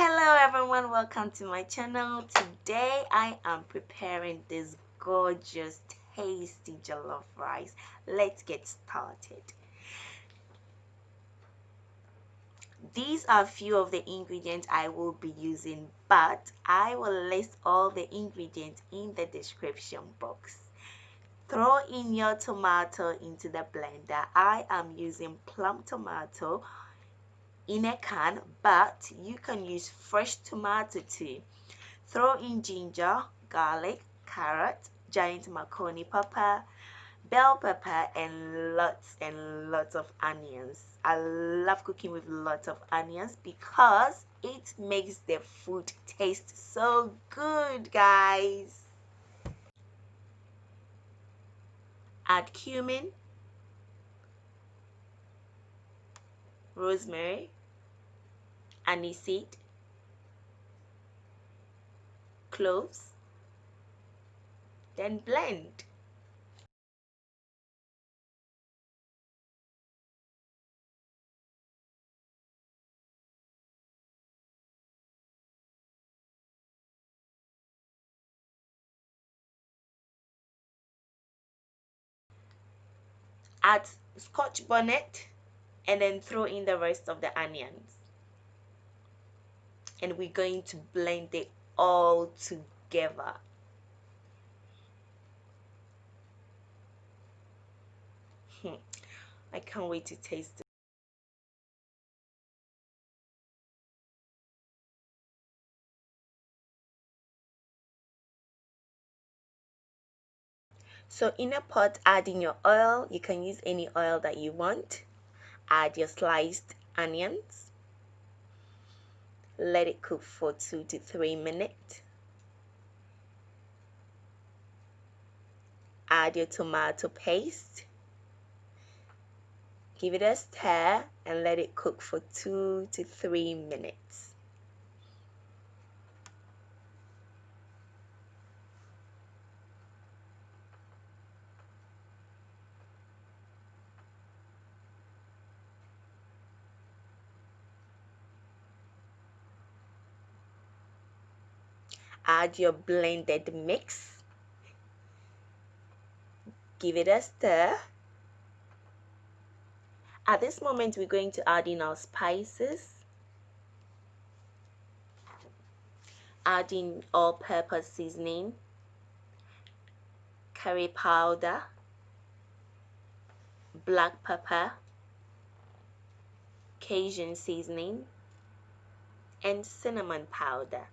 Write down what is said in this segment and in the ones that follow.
Hello everyone, welcome to my channel. Today I am preparing this gorgeous tasty jollof rice. Let's get started. These are a few of the ingredients I will be using, but I will list all the ingredients in the description box. Throw in your tomato into the blender. I am using plum tomato in a can, but you can use fresh tomato too. Throw in ginger, garlic, carrot, giant marconi pepper, bell pepper, and lots of onions. I love cooking with lots of onions because it makes the food taste so good, guys. Add cumin, rosemary, aniseed, cloves, then blend. Add scotch bonnet and then throw in the rest of the onions. And we're going to blend it all together. I can't wait to taste it. So in a pot, add in your oil. You can use any oil that you want. Add your sliced onions. Let it cook for 2 to 3 minutes. Add your tomato paste. Give it a stir and let it cook for 2 to 3 minutes. Add your blended mix. Give it a stir. At this moment, we're going to add in our spices. Add in all-purpose seasoning, curry powder, black pepper, cajun seasoning, and cinnamon powder.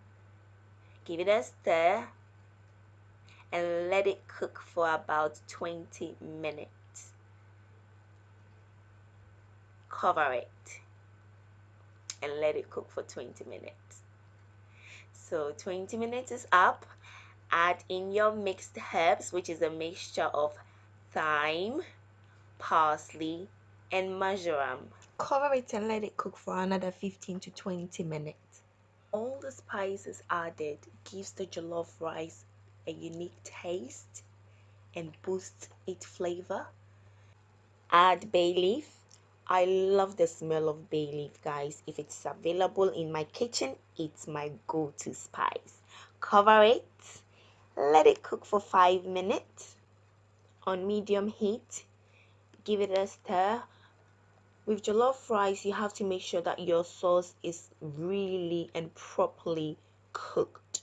Give it a stir and let it cook for about 20 minutes. Cover it and let it cook for 20 minutes. So 20 minutes is up. Add in your mixed herbs, which is a mixture of thyme, parsley, and marjoram. Cover it and let it cook for another 15 to 20 minutes. All the spices added gives the jollof rice a unique taste and boosts its flavor. Add bay leaf. I love the smell of bay leaf, guys. If it's available in my kitchen, it's my go-to spice. Cover it. Let it cook for 5 minutes on medium heat. Give it a stir. With jollof rice, you have to make sure that your sauce is really and properly cooked.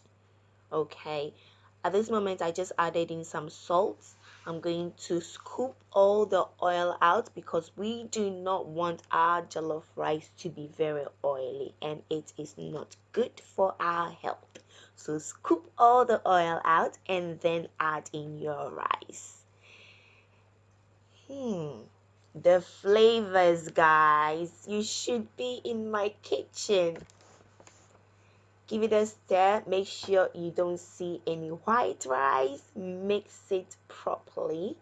Okay, at this moment I just added in some salt. I'm going to scoop all the oil out because we do not want our jollof rice to be very oily and it is not good for our health. So scoop all the oil out and then add in your rice. The flavors, guys. You should be in my kitchen. Give it a stir. Make sure you don't see any white rice. Mix it properly.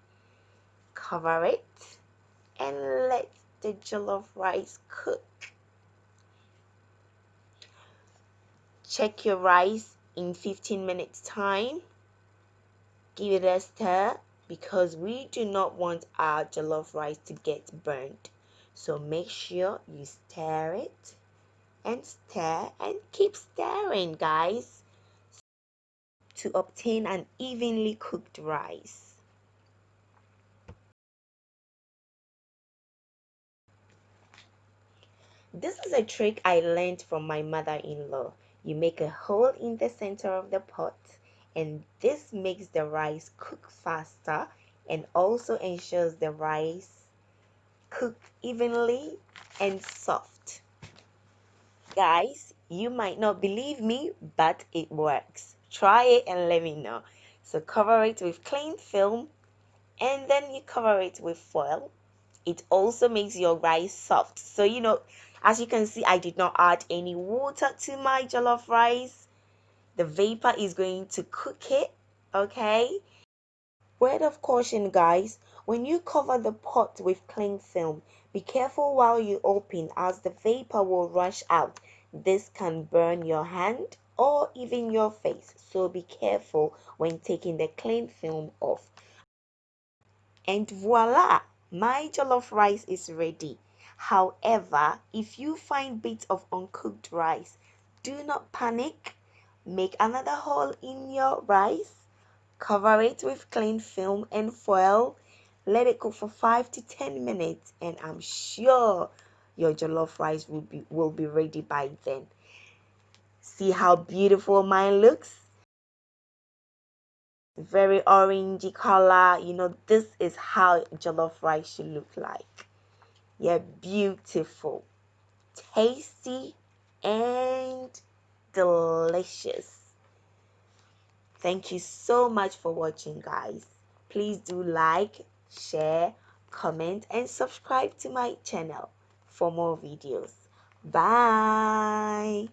Cover it and let the jollof rice cook. Check your rice in 15 minutes time. Give it a stir because we do not want our jollof rice to get burnt. So make sure you stir it and stir and keep stirring, guys, to obtain an evenly cooked rice. This is a trick I learned from my mother-in-law. You make a hole in the center of the pot, and this makes the rice cook faster and also ensures the rice cook evenly and soft. Guys, you might not believe me, but it works. Try it and let me know. So cover it with cling film and then you cover it with foil. It also makes your rice soft. So, as you can see, I did not add any water to my jollof rice. The vapor is going to cook it, okay? Word of caution, guys, when you cover the pot with cling film, be careful while you open as the vapor will rush out. This can burn your hand or even your face, so be careful when taking the cling film off. And voila, my jollof rice is ready. However, if you find bits of uncooked rice, do not panic. Make another hole in your rice, cover it with cling film and foil, let it cook for 5 to 10 minutes, and I'm sure your jollof rice will be ready by then. See how beautiful mine looks? Very orangey color. This is how jollof rice should look like. Yeah, beautiful, tasty, and delicious. Thank you so much for watching, guys. Please do like, share, comment, and subscribe to my channel for more videos. Bye.